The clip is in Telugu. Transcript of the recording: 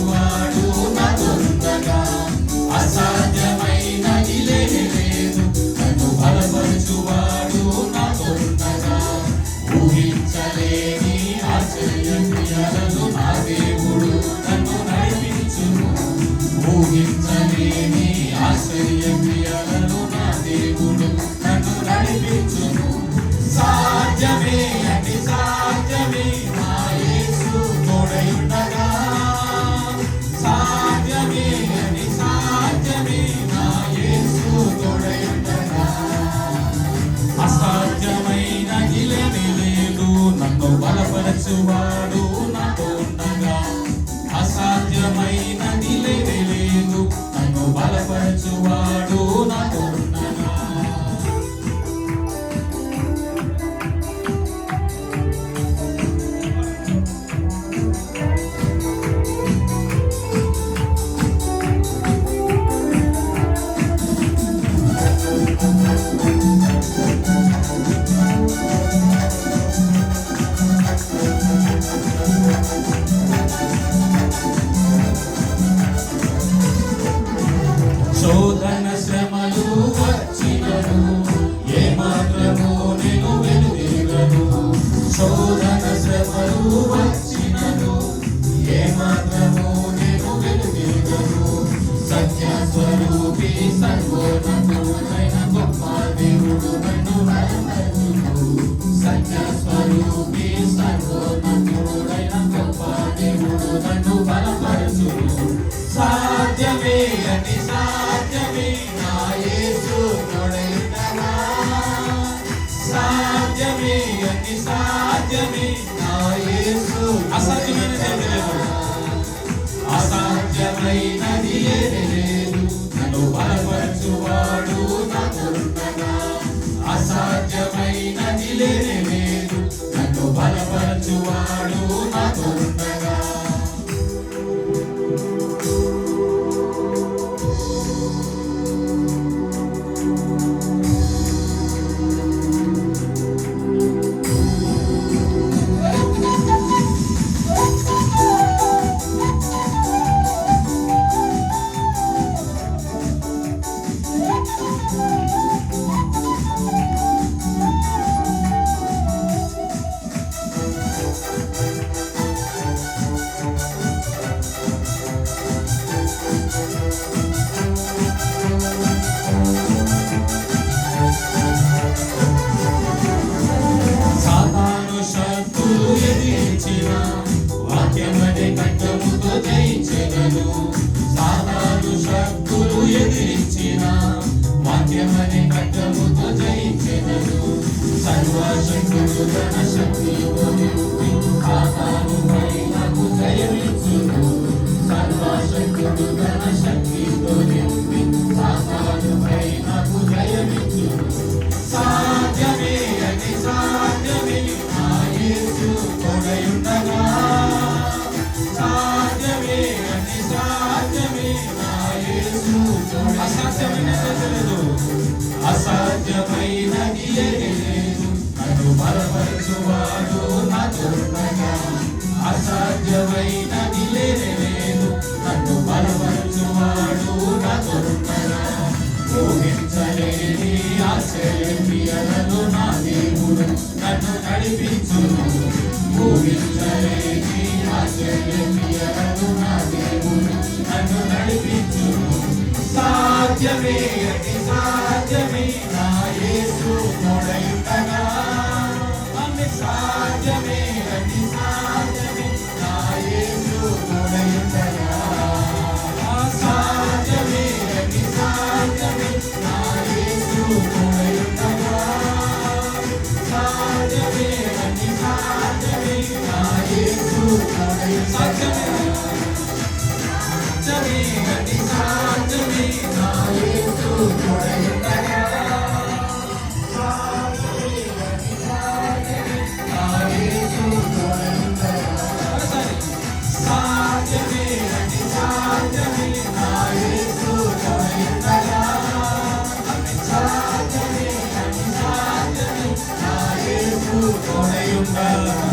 బలపరచువాడు నాతోనుండగా అసాధ్యమైనది లేనే లేదు. నన్ను బలపరచువాడు నాతోనుండగా ఊహించలేని ఆశ్చర్య క్రియలను నా దేవుడు నన్ను నడిపించును. ఊహించలేని ఆశ్చర్య క్రియలను నా దేవుడు నన్ను నడిపించును. సాధ్యమే అంటే సాధ్యమే నా యేసు తోడయుండగా. సాధ్యమే అంటే సాధ్యమే నా యేసు తోడయుండగా. అసాధ్యమైనది లేనే లేదు. నన్ను బలపరచువాడు నాతో ఉండగా. అసాధ్యమైనది లేనే లేదు. నన్ను బలపరచువాడు నాతో ఉండగా. శోధన శ్రమలు వచ్చినను ఏమాత్రము నేను వెనుదిరగను. శోధన శ్రమలు వచ్చినను ఏమాత్రము నేను వెనుదిరగను. సత్య స్వరూపి సర్వోన్నతుడైన గొప్ప దేవుడు నన్ను బలపరచును. సత్య స్వరూపి సర్వోన్నతుడైన గొప్ప దేవుడు నన్ను బలపరచును. సాధ్యమే అంటే సాధ్యమే నా యేసు తోడయుండగా. సాధ్యమే అంటే సాధ్యమే నా యేసు. అసాధ్యమైనది లేదు. అసాధ్యమైనది ఏమీ లేదు. నన్ను బలపరచువాడు నాతోనుండగా. అసాధ్యమైనది లేనే లేదు. నన్ను బలపరచువాడు నాతోనుండగా. వాక్యమనే ఖడ్గముతో జయించెదను. సాతాను శక్తులు ఎదిరించిన వాక్యమనే ఖడ్గముతో జయించెదను. సర్వశక్తుడు తన శక్తితో నింపి సాతానుపై నాకు జయమిచ్చును. సర్వశక్తుడు తన శక్తితో నింపి సాతానుపై నాకు జయమిచ్చును. సాధ్యమే అని సాధ్యమే నా యేసు తోడయుండగా. సాధ్యమే అని సాధ్యమే నా యేసు తోడయుండగా. అసాధ్యమైనది లేదు. అసాధ్యమైనది ఏమీ లేదు. నన్ను బలపరచువాడు నాతోనుండగా. అసాధ్యమైనది లేనే లేదు. నన్ను బలపరచువాడు నాతోనుండగా. ఊహించలేని ఆశ్చర్య క్రియలను నా దేవుడు నన్ను నడిపించును. ఊహించలేని ఆశ్చర్య క్రియలను నా దేవుడు నన్ను నడిపించును. సాధ్యమే అంటే సాధ్యమే నా యేసు తోడయుండగా. సాధ్యమే అంటే సాధ్యమే నా యేసు తోడయుండగా. సాధ్యమే అంటే సాధ్యమే నా యేసు తోడయుండగా. సాధ్యమే అంటే సాధ్యమే నా యేసు తోడయుండగా. సాధ్యమే అంటే సాధ్యమే నా యేసు తోడయుండగా. తోడయుండగా.